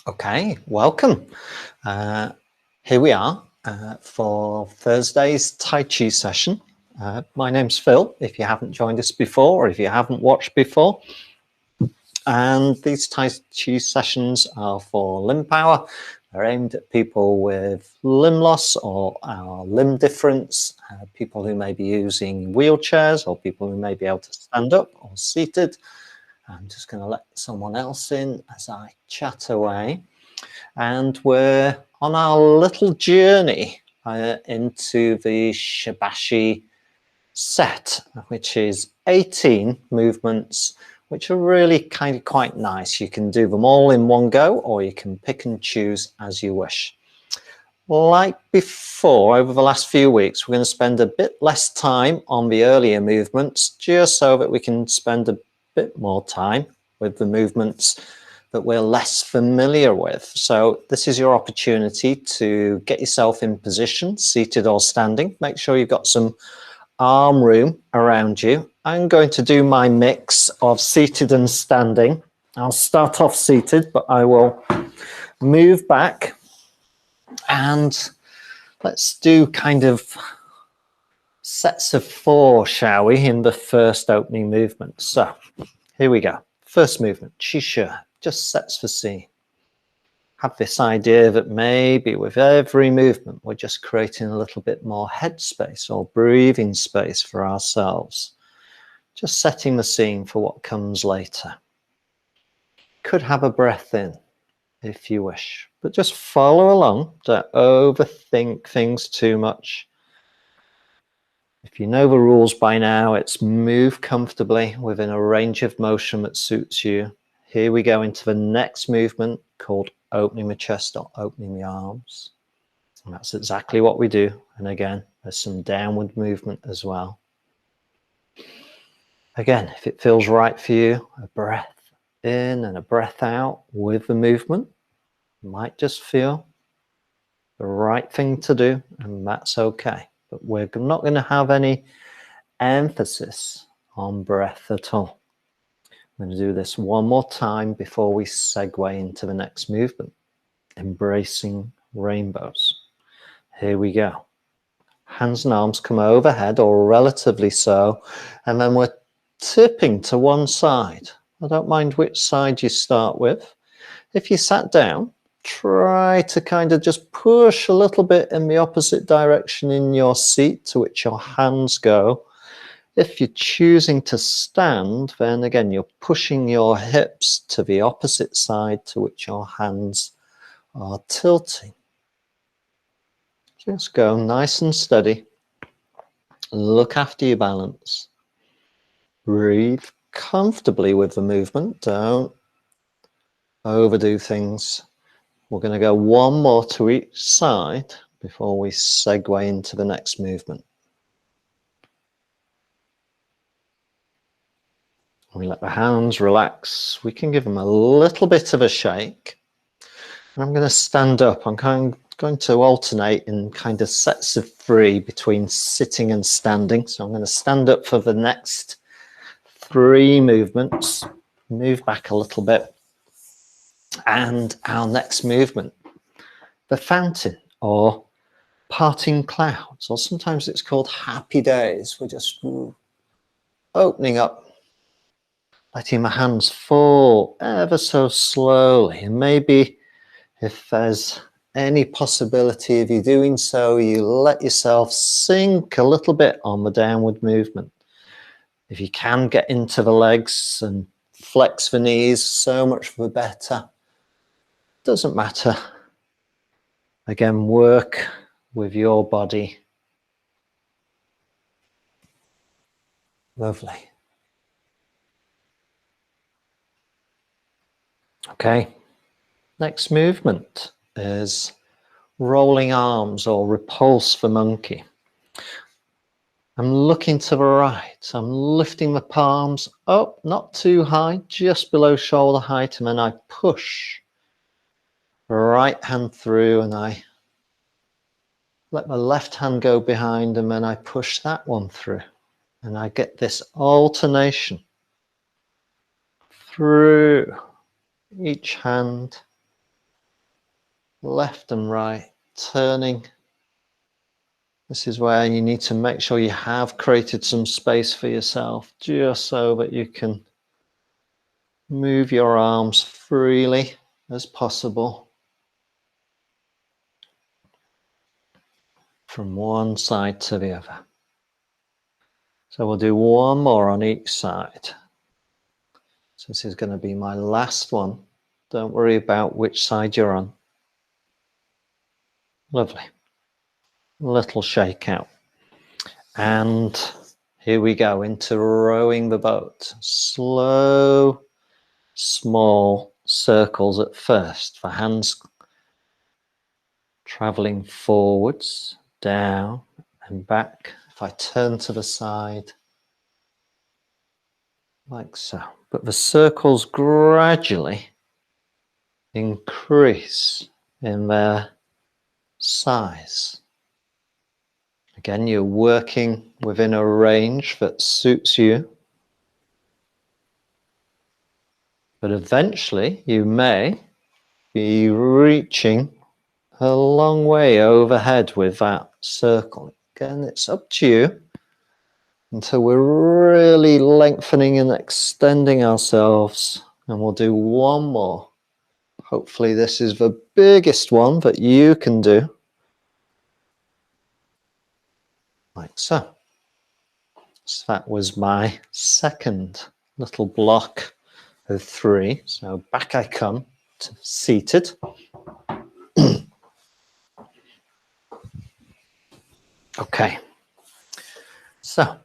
Okay, welcome. Uh, Here we are for Thursday's Tai Chi session. My name's Phil, if you haven't joined us before or if you haven't watched before. And these Tai Chi sessions are for limb power. They're aimed at people with limb loss or limb difference, people who may be using wheelchairs or people who may be able to stand up or seated. I'm just going to let someone else in as I chat away. And we're on our little journey into the Shibashi set, which is 18 movements, which are really kind of quite nice. You can do them all in one go, or you can pick and choose as you wish. Like before, over the last few weeks, we're going to spend a bit less time on the earlier movements, just so that we can spend a bit more time with the movements that we're less familiar with. So this is your opportunity to get yourself in position, seated or standing. Make sure you've got some arm room around you. I'm going to do my mix of seated and standing. I'll start off seated, but I will move back and let's do kind of sets of 4, shall we, in the first opening movement. So here we go. First movement, Chi Shi, just sets the scene. Have this idea that maybe with every movement, we're just creating a little bit more head space or breathing space for ourselves. Just setting the scene for what comes later. Could have a breath in if you wish, but just follow along. Don't overthink things too much. If you know the rules by now, it's move comfortably within a range of motion that suits you. Here we go into the next movement called opening the chest or opening the arms. And that's exactly what we do. And again, there's some downward movement as well. Again, if it feels right for you, a breath in and a breath out with the movement might just feel the right thing to do, and that's okay. But we're not going to have any emphasis on breath at all. I'm going to do this one more time before we segue into the next movement. Embracing rainbows. Here we go. Hands and arms come overhead or relatively so, and then we're tipping to one side. I don't mind which side you start with. If you sat down, try to kind of just push a little bit in the opposite direction in your seat to which your hands go. If you're choosing to stand, then again, you're pushing your hips to the opposite side to which your hands are tilting. Just go nice and steady. Look after your balance. Breathe comfortably with the movement. Don't overdo things. We're going to go one more to each side before we segue into the next movement. We let the hands relax. We can give them a little bit of a shake. And I'm going to stand up. I'm going to alternate in kind of sets of 3 between sitting and standing. So I'm going to stand up for the next 3 movements. Move back a little bit. And our next movement, the fountain or parting clouds, or sometimes it's called happy days. We're just opening up, letting my hands fall ever so slowly. And maybe if there's any possibility of you doing so, you let yourself sink a little bit on the downward movement. If you can get into the legs and flex the knees, so much the better. Doesn't matter. Again, work with your body. Lovely. Okay. Next movement is rolling arms or repulse the monkey. I'm looking to the right. I'm lifting the palms up, not too high, just below shoulder height, and then I push the right hand through and I let my left hand go behind and then I push that one through. And I get this alternation through each hand left and right, turning. This is where you need to make sure you have created some space for yourself, just so that you can move your arms freely as possible from one side to the other. So we'll do one more on each side. So this is going to be my last one. Don't worry about which side you're on. Lovely. Little shake out. And here we go into rowing the boat. Slow, small circles at first. The hands traveling forwards, down and back. If I turn to the side, like so. But the circles gradually increase in their size. Again, you're working within a range that suits you. But eventually you may be reaching a long way overhead with that circle. Again, it's up to you until we're really lengthening and extending ourselves. And we'll do one more. Hopefully this is the biggest one that you can do. Like so. So that was my second little block of 3. So back I come to seated. Okay. So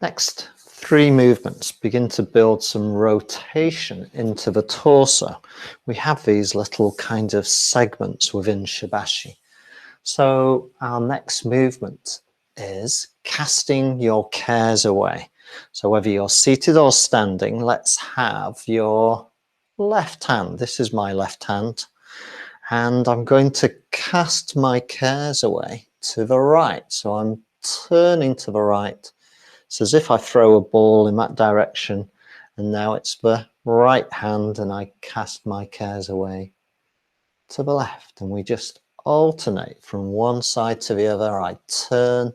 next 3 movements begin to build some rotation into the torso. We have these little kind of segments within Shibashi. So our next movement is casting your cares away. So whether you're seated or standing, let's have your left hand. This is my left hand. And I'm going to cast my cares away to the right. So I'm turning to the right. It's as if I throw a ball in that direction. And now it's the right hand and I cast my cares away to the left. And we just alternate from one side to the other. I turn,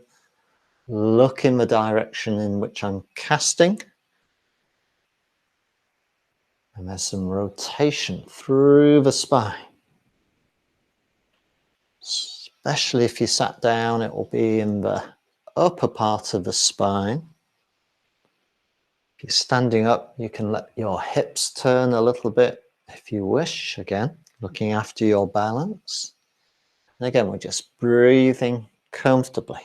look in the direction in which I'm casting. And there's some rotation through the spine. Especially if you sat down, it will be in the upper part of the spine. If you're standing up, you can let your hips turn a little bit if you wish. Again, looking after your balance. And again, we're just breathing comfortably.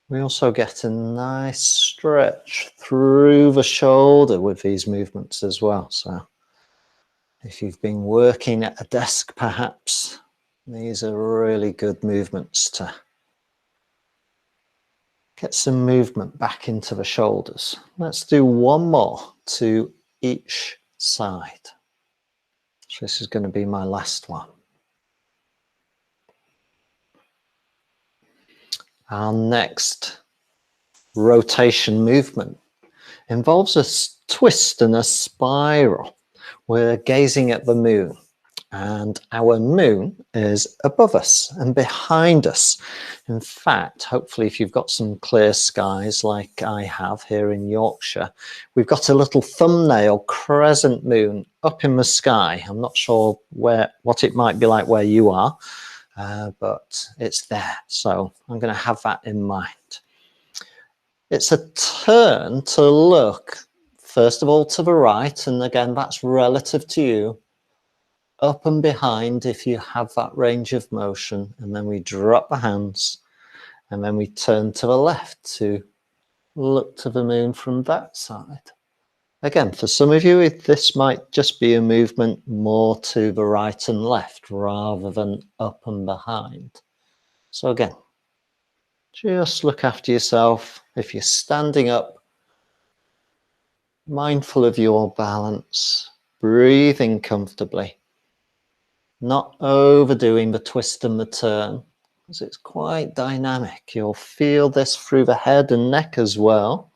We also get a nice stretch through the shoulder with these movements as well. So if you've been working at a desk perhaps, these are really good movements to get some movement back into the shoulders. Let's do one more to each side. So this is going to be my last one. Our next rotation movement involves a twist and a spiral. We're gazing at the moon. And our moon is above us and behind us. In fact, hopefully if you've got some clear skies like I have here in Yorkshire, we've got a little thumbnail crescent moon up in the sky. I'm not sure what it might be like where you are, but it's there. So I'm going to have that in mind. It's a turn to look, first of all, to the right. And again, that's relative to you. Up and behind if you have that range of motion, and then we drop the hands and then we turn to the left to look to the moon from that side. Again, for some of you this might just be a movement more to the right and left rather than up and behind. So again, just look after yourself. If you're standing up, mindful of your balance, breathing comfortably. Not overdoing the twist and the turn, because it's quite dynamic. You'll feel this through the head and neck as well.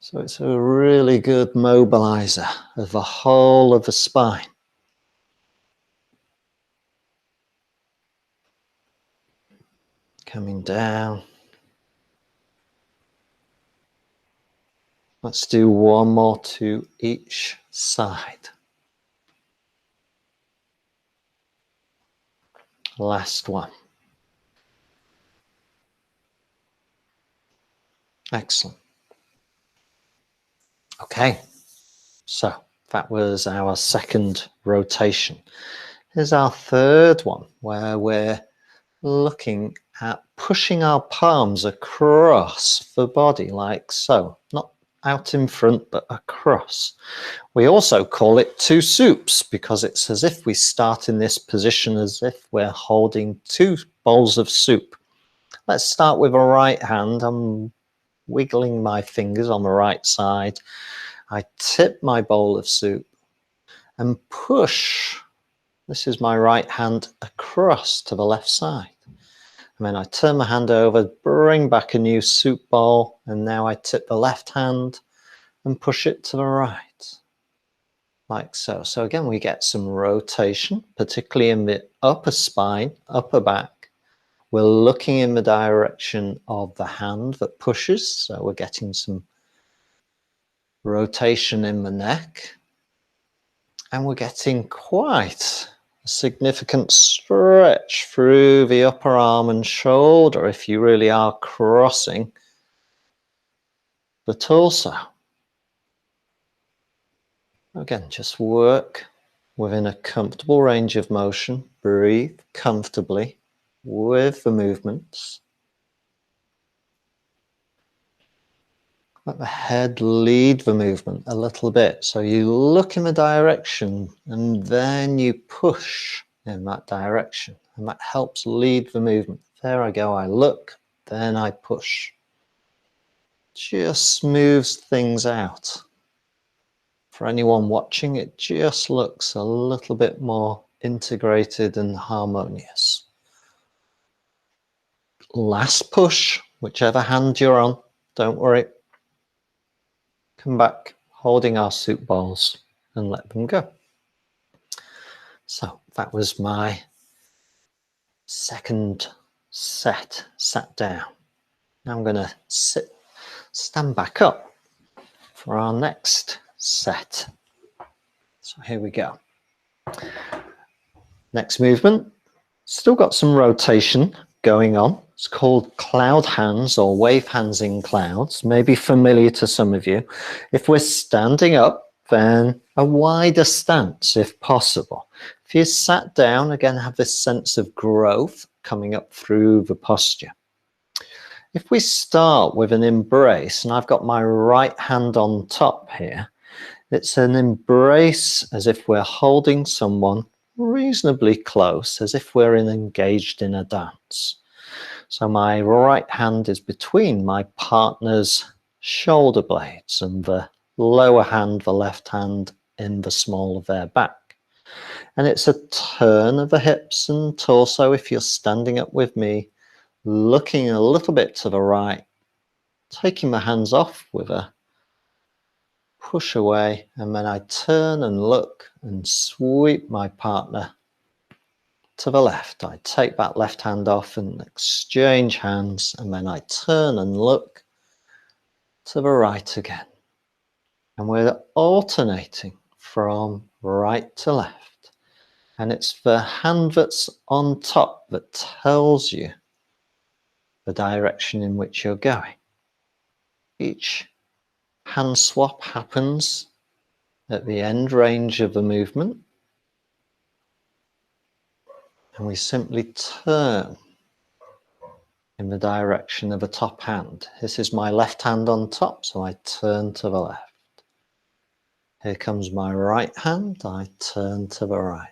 So it's a really good mobilizer of the whole of the spine. Coming down. Let's do one more to each side. Last one. Excellent. Okay, so that was our second rotation. Here's our third one, where we're looking at pushing our palms across the body like so. Not out in front, but across. We also call it two soups because it's as if we start in this position as if we're holding two bowls of soup. Let's start with a right hand. I'm wiggling my fingers on the right side. I tip my bowl of soup and push. This is my right hand across to the left side. And then I turn my hand over, bring back a new soup bowl, and now I tip the left hand and push it to the right, like so. So again, we get some rotation, particularly in the upper spine, upper back. We're looking in the direction of the hand that pushes, so we're getting some rotation in the neck. And we're getting quite a significant stretch through the upper arm and shoulder if you really are crossing the torso. Again, just work within a comfortable range of motion. Breathe comfortably with the movements. Let the head lead the movement a little bit. So you look in the direction and then you push in that direction. And that helps lead the movement. There I go, I look, then I push. Just smooths things out. For anyone watching, it just looks a little bit more integrated and harmonious. Last push, whichever hand you're on, don't worry. Come back, holding our soup bowls and let them go. So that was my second set, sat down. Now I'm going to stand back up for our next set. So here we go. Next movement, still got some rotation going on. It's called cloud hands or wave hands in clouds, maybe familiar to some of you. If we're standing up, then a wider stance if possible. If you sat down, again, have this sense of growth coming up through the posture. If we start with an embrace, and I've got my right hand on top here, it's an embrace as if we're holding someone reasonably close, as if we're engaged in a dance. So my right hand is between my partner's shoulder blades and the lower hand, the left hand, in the small of their back. And it's a turn of the hips and torso if you're standing up with me, looking a little bit to the right, taking my hands off with a push away, and then I turn and look and sweep my partner to the left. I take that left hand off and exchange hands, and then I turn and look to the right again. And we're alternating from right to left. And it's the hand that's on top that tells you the direction in which you're going. Each hand swap happens at the end range of the movement. And we simply turn in the direction of the top hand. This is my left hand on top, so I turn to the left. Here comes my right hand, I turn to the right.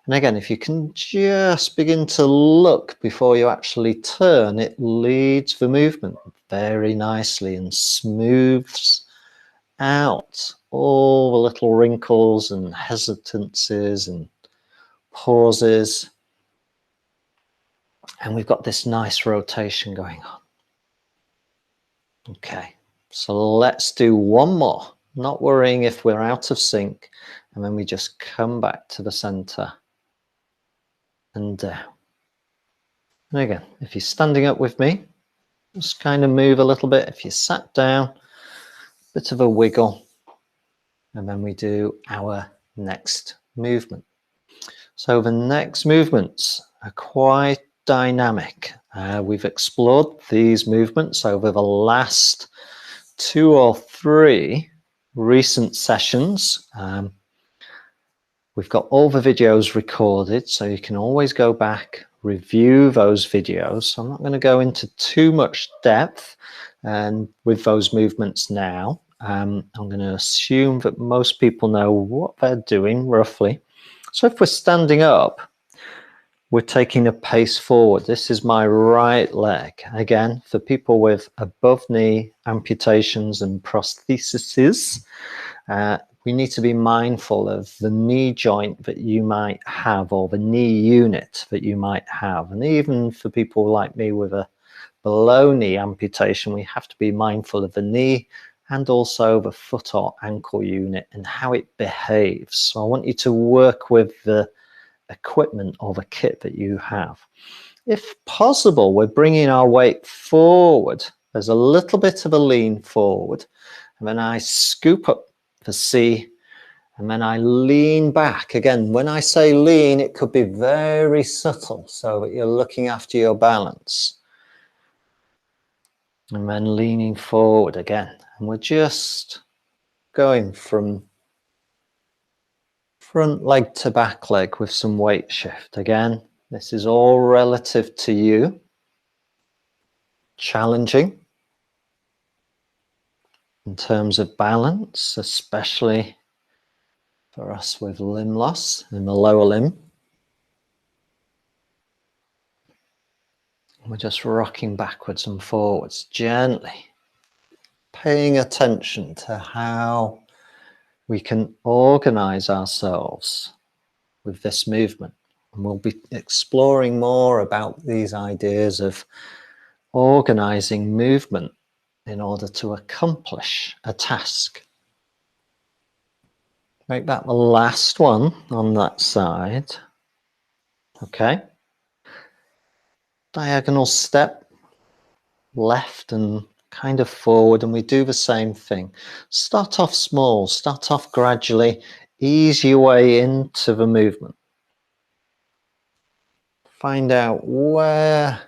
And again, if you can just begin to look before you actually turn, it leads the movement very nicely and smooths out all the little wrinkles and hesitancies and pauses. And we've got this nice rotation going on. Okay, So let's do one more, not worrying if we're out of sync, and then we just come back to the center and down. And again, if you're standing up with me, just kind of move a little bit. If you sat down, bit of a wiggle, and then we do our next movement. So the next movements are quite dynamic. We've explored these movements over the last 2 or 3 recent sessions. We've got all the videos recorded, so you can always go back, review those videos. So I'm not going to go into too much depth with those movements now. I'm going to assume that most people know what they're doing roughly. So if we're standing up, we're taking a pace forward. This is my right leg. Again, for people with above knee amputations and prostheses, we need to be mindful of the knee joint that you might have, or the knee unit that you might have. And even for people like me with a below knee amputation, we have to be mindful of the knee and also the foot or ankle unit and how it behaves. So I want you to work with the equipment or the kit that you have. If possible, we're bringing our weight forward. There's a little bit of a lean forward, and then I scoop up the C, and then I lean back. Again, when I say lean, it could be very subtle so that you're looking after your balance. And then leaning forward again. And we're just going from front leg to back leg with some weight shift. Again, this is all relative to you. Challenging in terms of balance, especially for us with limb loss in the lower limb. We're just rocking backwards and forwards gently, paying attention to how we can organize ourselves with this movement. And we'll be exploring more about these ideas of organizing movement in order to accomplish a task. Make that the last one on that side. Okay. Diagonal step, left and kind of forward, and we do the same thing. Start off small, start off gradually, ease your way into the movement. Find out where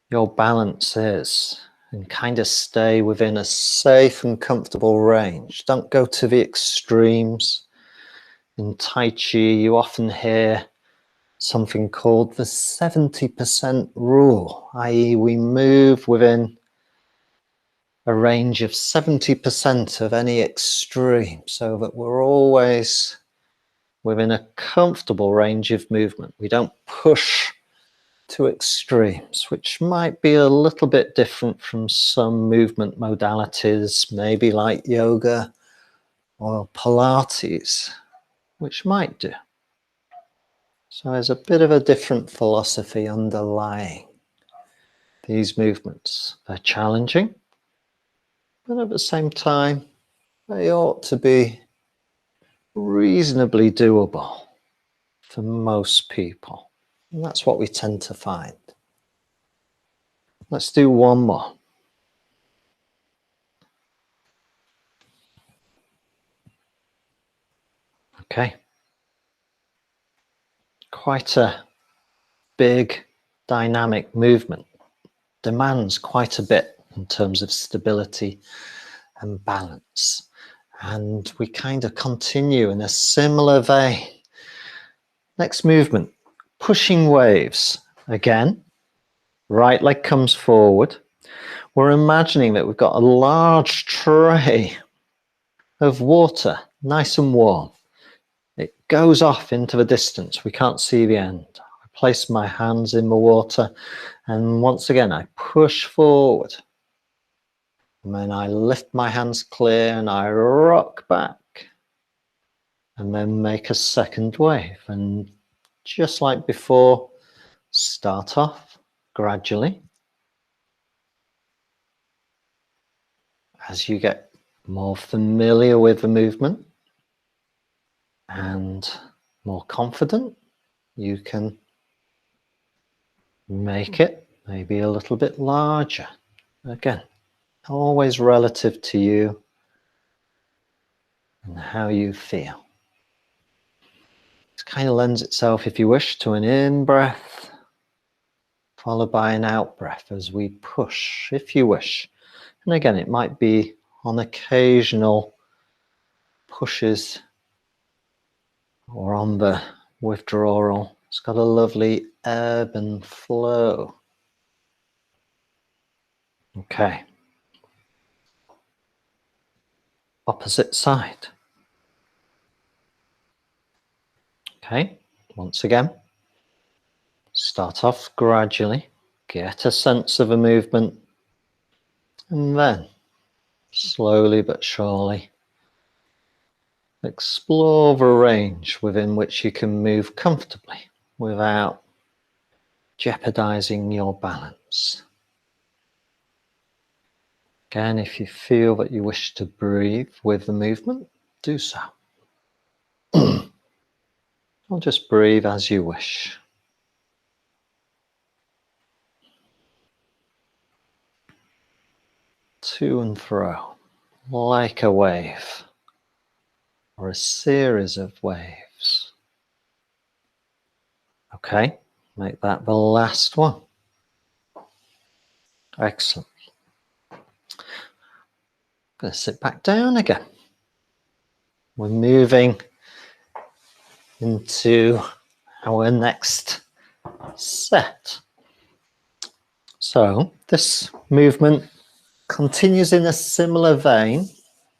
your balance is and kind of stay within a safe and comfortable range. Don't go to the extremes. In Tai Chi, you often hear something called the 70% rule, i.e. we move within a range of 70% of any extreme, so that we're always within a comfortable range of movement. We don't push to extremes, which might be a little bit different from some movement modalities, maybe like yoga or Pilates, which might do. So there's a bit of a different philosophy underlying these movements. They're challenging, but at the same time, they ought to be reasonably doable for most people. And that's what we tend to find. Let's do one more. Okay. Quite a big dynamic movement. Demands quite a bit in terms of stability and balance. And we kind of continue in a similar vein. Next movement, pushing waves. Again, right leg comes forward. We're imagining that we've got a large tray of water, nice and warm. It goes off into the distance. We can't see the end. I place my hands in the water, and once again, I push forward. And then I lift my hands clear and I rock back. And then make a second wave. And just like before, start off gradually. As you get more familiar with the movement and more confident, you can make it maybe a little bit larger. Again, always relative to you and how you feel. It kind of lends itself, if you wish, to an in-breath followed by an out-breath as we push, if you wish. And again, it might be on occasional pushes or on the withdrawal. It's got a lovely ebb and flow. Okay. Opposite side. Okay, once again, start off gradually, get a sense of a movement, and then slowly but surely explore the range within which you can move comfortably without jeopardizing your balance. Again, if you feel that you wish to breathe with the movement, do so. Or just breathe as you wish. To and fro, like a wave, or a series of waves. Okay, make that the last one. Excellent. Going to sit back down again. We're moving into our next set. So this movement continues in a similar vein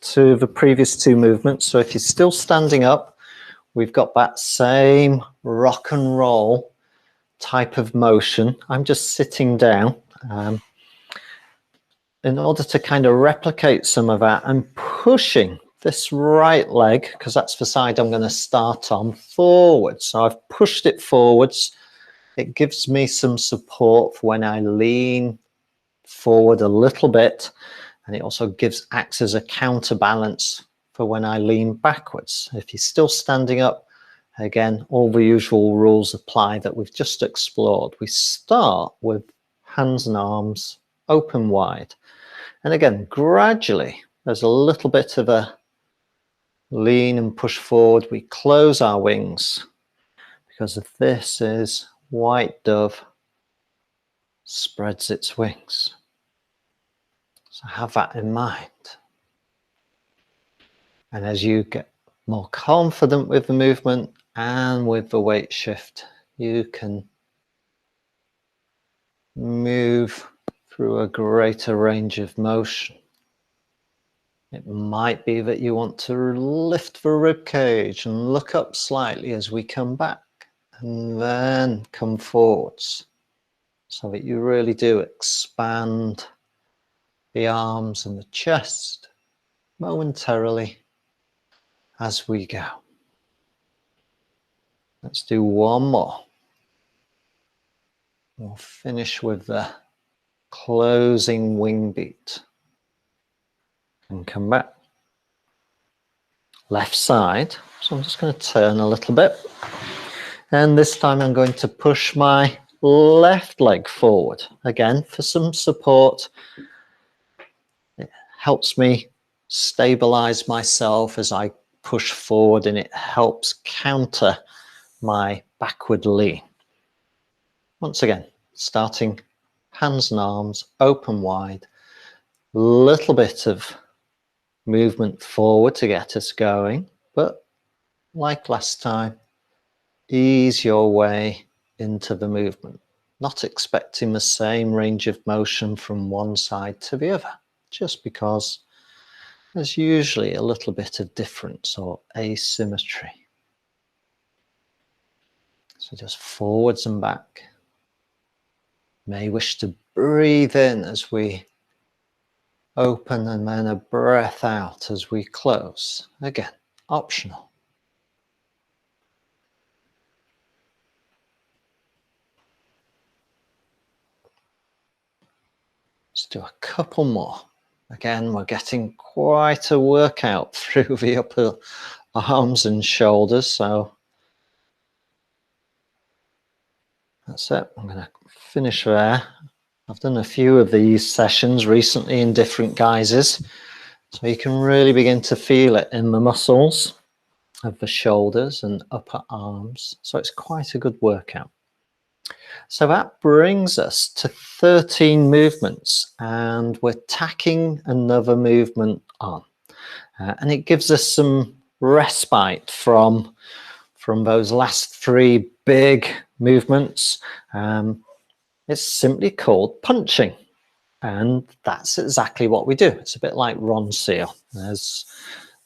to the previous two movements. So if you're still standing up, we've got that same rock and roll type of motion. I'm just sitting down. In order to kind of replicate some of that, I'm pushing this right leg, because that's the side I'm going to start on, forward. So I've pushed it forwards. It gives me some support for when I lean forward a little bit, and it also acts as a counterbalance for when I lean backwards. If you're still standing up, again, all the usual rules apply that we've just explored. We start with hands and arms open wide. And again, gradually, there's a little bit of a lean and push forward. We close our wings because of this is white dove spreads its wings. So have that in mind. And as you get more confident with the movement and with the weight shift, you can move through a greater range of motion. It might be that you want to lift the rib cage and look up slightly as we come back, and then come forwards, so that you really do expand the arms and the chest momentarily as we go. Let's do one more. We'll finish with the closing wing beat and come back. Left side. So I'm just going to turn a little bit, and this time I'm going to push my left leg forward again for some support. It helps me stabilize myself as I push forward, and it helps counter my backward lean. Once again, starting hands and arms open wide, little bit of movement forward to get us going, but like last time, ease your way into the movement, not expecting the same range of motion from one side to the other, just because there's usually a little bit of difference or asymmetry. So just forwards and back. May wish to breathe in as we open, and then a breath out as we close. Again, optional. Let's do a couple more. Again, we're getting quite a workout through the upper arms and shoulders, so that's it. I'm going to finish there. I've done a few of these sessions recently in different guises, so you can really begin to feel it in the muscles of the shoulders and upper arms. So it's quite a good workout. So that brings us to 13 movements, and we're tacking another movement on. And it gives us some respite from those last three big movements. It's simply called punching. And that's exactly what we do. It's a bit like Ron Seal. There's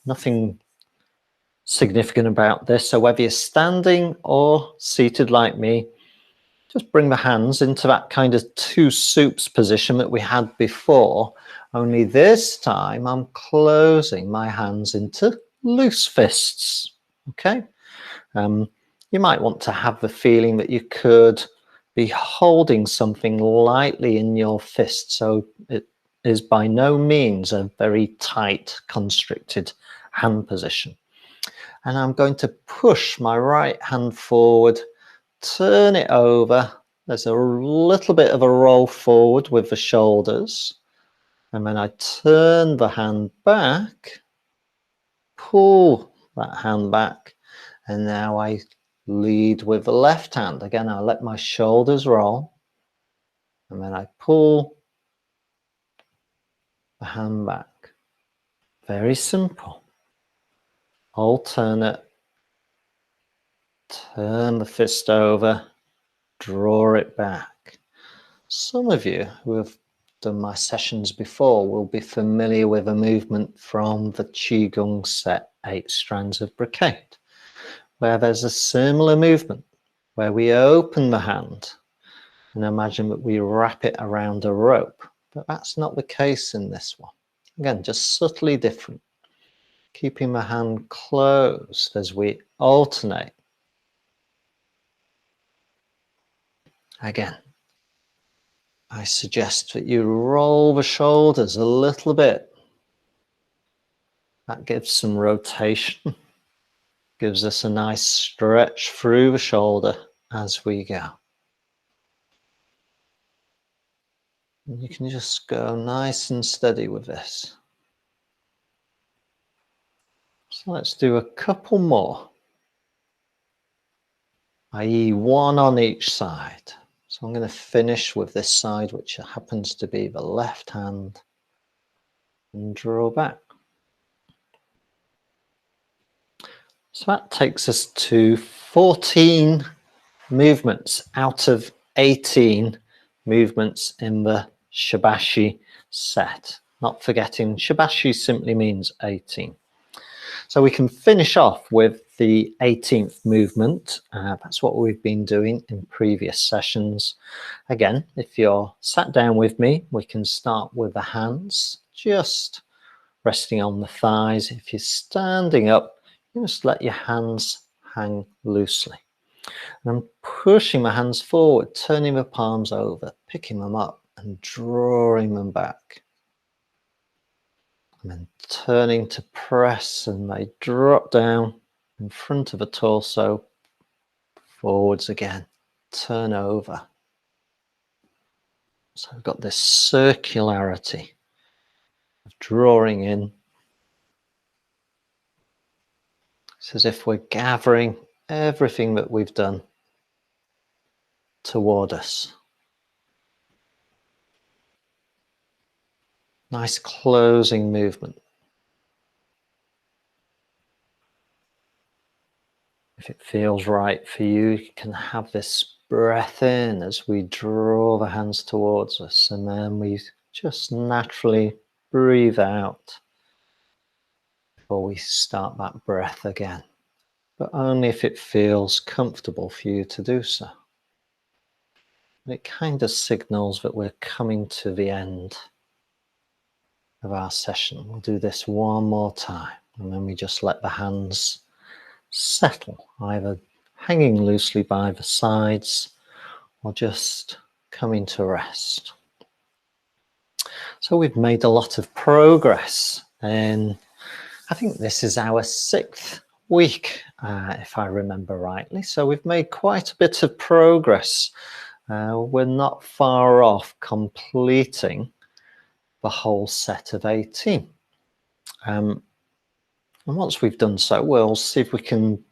nothing significant about this. So whether you're standing or seated like me, just bring the hands into that kind of two soups position that we had before. Only this time I'm closing my hands into loose fists. Okay. You might want to have the feeling that you could be holding something lightly in your fist, so it is by no means a very tight, constricted hand position. And I'm going to push my right hand forward, turn it over. There's a little bit of a roll forward with the shoulders, and then I turn the hand back, pull that hand back, and now I lead with the left hand. Again, I let my shoulders roll, and then I pull the hand back. Very simple. Alternate. Turn the fist over, draw it back. Some of you who have done my sessions before will be familiar with a movement from the Qigong set 8 Strands of Brocade, where there's a similar movement where we open the hand and imagine that we wrap it around a rope. But that's not the case in this one. Again, just subtly different. Keeping the hand closed as we alternate. Again, I suggest that you roll the shoulders a little bit. That gives some rotation, gives us a nice stretch through the shoulder as we go. And you can just go nice and steady with this. So let's do a couple more, i.e. one on each side. So I'm going to finish with this side, which happens to be the left hand, and draw back. So that takes us to 14 movements out of 18 movements in the Shibashi set. Not forgetting, Shibashi simply means 18. So we can finish off with the 18th movement. That's what we've been doing in previous sessions. Again, if you're sat down with me, we can start with the hands, just resting on the thighs. If you're standing up, you just let your hands hang loosely. And I'm pushing my hands forward, turning the palms over, picking them up and drawing them back. And then turning to press, and they drop down in front of the torso, forwards again, turn over. So we've got this circularity of drawing in. It's as if we're gathering everything that we've done toward us. Nice closing movement. If it feels right for you, you can have this breath in as we draw the hands towards us, and then we just naturally breathe out before we start that breath again, but only if it feels comfortable for you to do so. It kind of signals that we're coming to the end of our session. We'll do this one more time, and then we just let the hands settle, either hanging loosely by the sides or just coming to rest. So we've made a lot of progress, and I think this is our 6th week, if I remember rightly. So we've made quite a bit of progress. We're not far off completing the whole set of 18. And once we've done so, we'll see if we can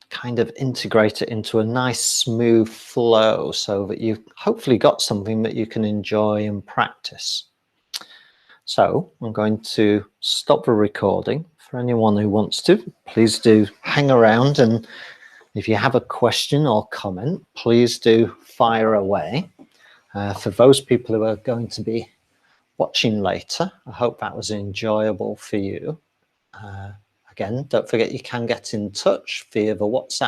kind of integrate it into a nice smooth flow so that you've hopefully got something that you can enjoy and practice. So I'm going to stop the recording. For anyone who wants to, please do hang around, and if you have a question or comment, please do fire away. For those people who are going to be watching later, I hope that was enjoyable for you. Again, don't forget you can get in touch via the WhatsApp